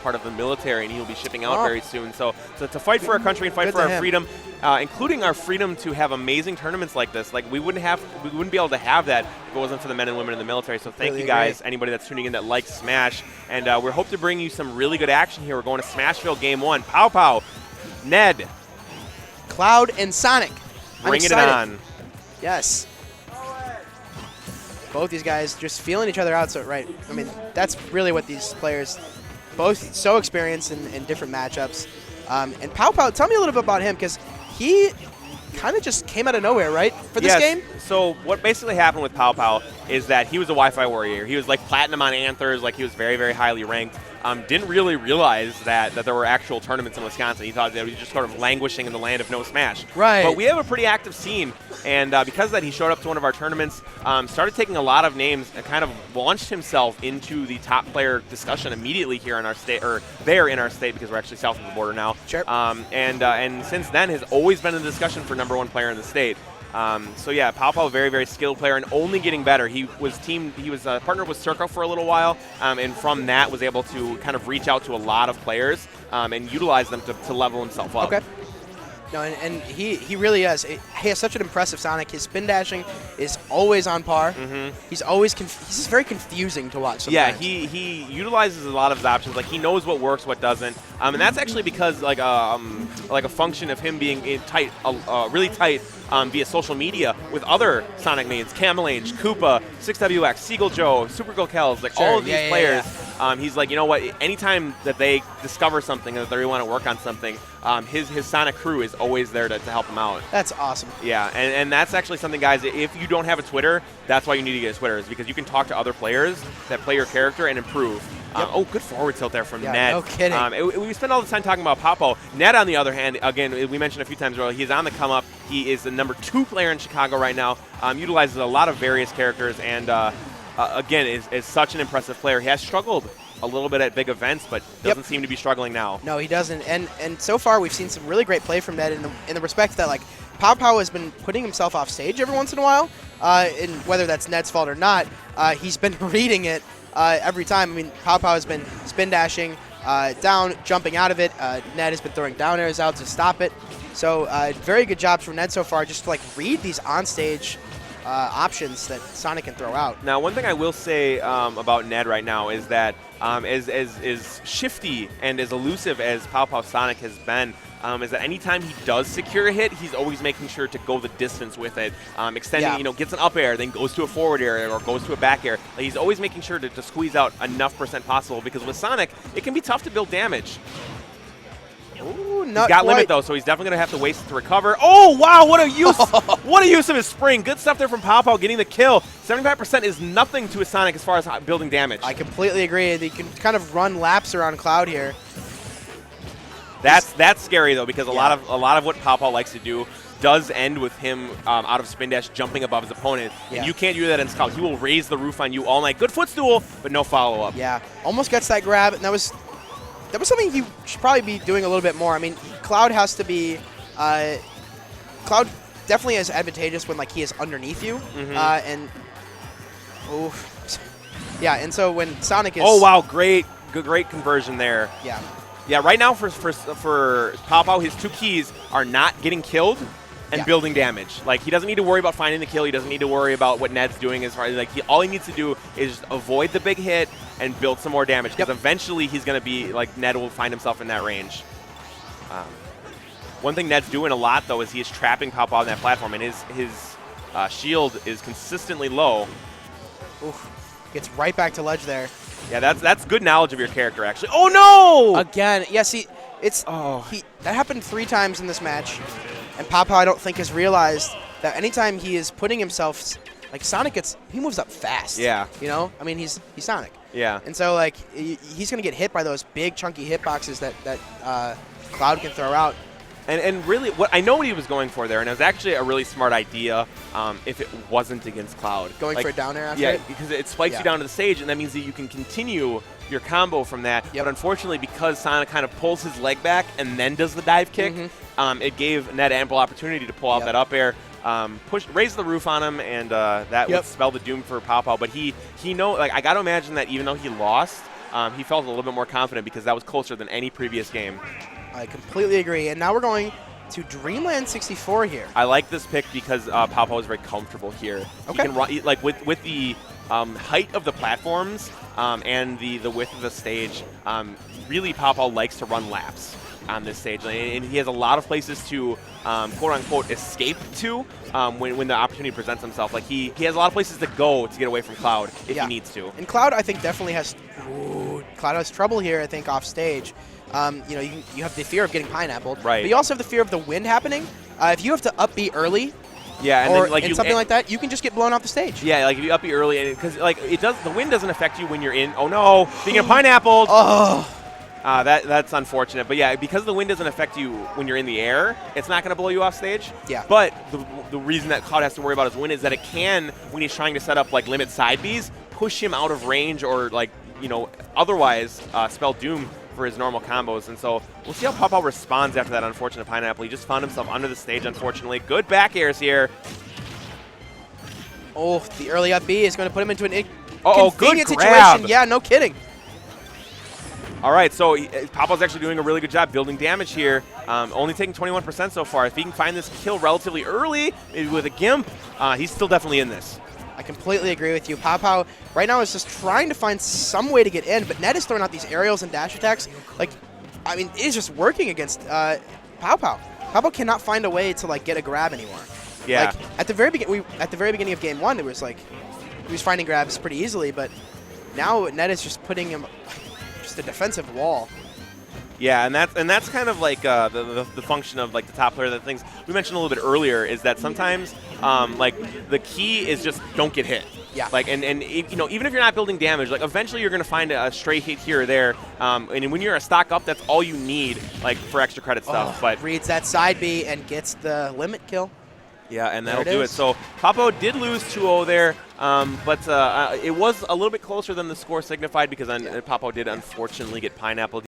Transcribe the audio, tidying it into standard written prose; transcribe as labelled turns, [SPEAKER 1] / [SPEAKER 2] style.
[SPEAKER 1] part of the military, and he'll be shipping out very soon. So to fight for our country and fight for our freedom, including our freedom to have amazing tournaments like this, like we wouldn't be able to have that if it wasn't for the men and women in the military. So thank you guys, anybody that's tuning in that likes Smash, and we hope to bring you some really good action here. We're going to Smashville Game 1. PowPow, Ned,
[SPEAKER 2] Cloud, and Sonic.
[SPEAKER 1] Bring it on.
[SPEAKER 2] Yes. Both these guys just feeling each other out. So I mean, that's really what these players, both so experienced in different matchups. And PowPow, tell me a little bit about him, because he kind of just came out of nowhere, right, for this game?
[SPEAKER 1] So what basically happened with PowPow is that he was a Wi-Fi warrior. He was like platinum on Anthers, like he was very, very highly ranked. Didn't really realize that there were actual tournaments in Wisconsin. He thought that he was just sort of languishing in the land of no Smash.
[SPEAKER 2] Right.
[SPEAKER 1] But we have a pretty active scene, and because of that, he showed up to one of our tournaments, started taking a lot of names, and kind of launched himself into the top player discussion immediately here in our state, or there in our state, because we're actually south of the border now.
[SPEAKER 2] Sure.
[SPEAKER 1] And since then has always been in the discussion for #1 player in the state. So yeah, PowPow, very, very skilled player and only getting better. He was partnered with Circo for a little while, and from that was able to kind of reach out to a lot of players and utilize them to level himself up.
[SPEAKER 2] Okay. No, and he really is. He has such an impressive Sonic. His spin dashing is always on par. He's always he's just very confusing to watch sometimes.
[SPEAKER 1] Yeah, he utilizes a lot of his options. Like he knows what works, what doesn't, and that's actually because like a function of him being in tight, really tight via social media with other Sonic mains, Camelange, Koopa, 6WX, Seagull Joe, Supergirl Kells, like all of these players. He's like, you know what? Anytime that they discover something and that they really want to work on something, his Sonic crew is always there to help him out.
[SPEAKER 2] That's awesome.
[SPEAKER 1] Yeah, and that's actually something, guys, if you don't have a Twitter, that's why you need to get a Twitter, is because you can talk to other players that play your character and improve. Oh, good forward tilt there from Ned.
[SPEAKER 2] No kidding.
[SPEAKER 1] We spend all the time talking about PowPow. Ned, on the other hand, again, we mentioned a few times earlier, he's on the come up. He is the #2 player in Chicago right now, utilizes a lot of various characters, and again, is such an impressive player. He has struggled a little bit at big events, but doesn't seem to be struggling now.
[SPEAKER 2] No, he doesn't. And so far, we've seen some really great play from Ned in the respect that, like, PowPow has been putting himself off stage every once in a while, and whether that's Ned's fault or not, he's been reading it every time. I mean, PowPow has been spin dashing down, jumping out of it. Ned has been throwing down airs out to stop it. So very good job from Ned so far, just to like read these on-stage options that Sonic can throw out.
[SPEAKER 1] Now, one thing I will say about Ned right now is that as shifty and as elusive as PowPow Sonic has been, is that anytime he does secure a hit, he's always making sure to go the distance with it, extending, gets an up air, then goes to a forward air or goes to a back air. Like, he's always making sure to squeeze out enough % possible, because with Sonic, it can be tough to build damage.
[SPEAKER 2] Ooh,
[SPEAKER 1] he's got limit though, so he's definitely gonna have to waste it to recover. Oh wow, what a use! What a use of his spring. Good stuff there from PowPow, getting the kill. 75% is nothing to a Sonic as far as building damage.
[SPEAKER 2] I completely agree. He can kind of run laps around Cloud here.
[SPEAKER 1] That's scary though, because a lot of what PowPow likes to do does end with him out of spin dash jumping above his opponent. And you can't do that in Scout. He will raise the roof on you all night. Good footstool, but no follow up.
[SPEAKER 2] Yeah, almost gets that grab, and that was something he should probably be doing a little bit more. I mean, Cloud has to be Cloud definitely is advantageous when like he is underneath you, and and so when Sonic is
[SPEAKER 1] great conversion there. Yeah, right now for PowPow, his 2 keys are not getting killed and building damage. Like, he doesn't need to worry about finding the kill. He doesn't need to worry about what Ned's doing as far as, like, all he needs to do is just avoid the big hit and build some more damage, because eventually he's going to be, like, Ned will find himself in that range. One thing Ned's doing a lot, though, is he is trapping PowPow on that platform, and his shield is consistently low.
[SPEAKER 2] Gets right back to ledge there.
[SPEAKER 1] Yeah, that's good knowledge of your character, actually. Oh, no!
[SPEAKER 2] Again, see, that happened 3 times in this match, and PowPow, I don't think, has realized that anytime he is putting himself, like, Sonic he moves up fast.
[SPEAKER 1] Yeah.
[SPEAKER 2] You know? I mean, he's Sonic.
[SPEAKER 1] Yeah.
[SPEAKER 2] And so, like, he's going to get hit by those big, chunky hitboxes that Cloud can throw out.
[SPEAKER 1] And really, what I know what he was going for there, and it was actually a really smart idea if it wasn't against Cloud.
[SPEAKER 2] Going for a down air after
[SPEAKER 1] it? Because it spikes you down to the stage, and that means that you can continue your combo from that. But unfortunately, because Sonic kind of pulls his leg back and then does the dive kick, it gave Ned ample opportunity to pull out that up air, raise the roof on him, and that would spell the doom for PowPow. But he I got to imagine that even though he lost, he felt a little bit more confident because that was closer than any previous game.
[SPEAKER 2] I completely agree. And now we're going to Dreamland 64 here.
[SPEAKER 1] I like this pick because PowPow is very comfortable here.
[SPEAKER 2] Okay.
[SPEAKER 1] He can run, like with the height of the platforms and the width of the stage. Really, PowPow likes to run laps on this stage, and he has a lot of places to quote unquote escape to when the opportunity presents himself. Like he has a lot of places to go to get away from Cloud if he needs to.
[SPEAKER 2] And Cloud, I think, definitely has Cloud has trouble here. I think off stage. You know, you have the fear of getting pineappled,
[SPEAKER 1] right?
[SPEAKER 2] But you also have the fear of the wind happening. If you have to up B early,
[SPEAKER 1] yeah, and
[SPEAKER 2] or
[SPEAKER 1] then, like
[SPEAKER 2] something like that, you can just get blown off the stage.
[SPEAKER 1] Yeah, like if you up B early, because like the wind doesn't affect you when you're in. Oh no, being pineappled.
[SPEAKER 2] Oh.
[SPEAKER 1] That's unfortunate, but yeah, because the wind doesn't affect you when you're in the air, it's not going to blow you off stage.
[SPEAKER 2] Yeah.
[SPEAKER 1] But the reason that Cloud has to worry about his wind is that it can, when he's trying to set up like limit side Bs, push him out of range or like otherwise spell doom for his normal combos. And so we'll see how PowPow responds after that unfortunate pineapple. He just found himself under the stage, unfortunately. Good back airs here.
[SPEAKER 2] Oh, the early up B is going to put him into an
[SPEAKER 1] good
[SPEAKER 2] situation.
[SPEAKER 1] grab.
[SPEAKER 2] Yeah, no kidding.
[SPEAKER 1] All right, so PowPow's actually doing a really good job building damage here. Only taking 21% so far. If he can find this kill relatively early, maybe with a Gimp, he's still definitely in this.
[SPEAKER 2] I completely agree with you. PowPow right now is just trying to find some way to get in, but Ned is throwing out these aerials and dash attacks. Like, I mean, it is just working against PowPow. PowPow cannot find a way to like get a grab anymore.
[SPEAKER 1] Yeah.
[SPEAKER 2] Like at the very beginning of game one, it was like he was finding grabs pretty easily, but now Ned is just putting him just a defensive wall.
[SPEAKER 1] Yeah, and that's kind of like the function of like the top player. The things we mentioned a little bit earlier is that sometimes like the key is just don't get hit.
[SPEAKER 2] Yeah.
[SPEAKER 1] Like and even if you're not building damage, like eventually you're gonna find a stray hit here or there. And when you're a stock up, that's all you need like for extra credit stuff. But
[SPEAKER 2] reads that side B and gets the limit kill.
[SPEAKER 1] Yeah, and that'll do it. So PowPow did lose 2-0 there, but it was a little bit closer than the score signified because PowPow did unfortunately get pineappled.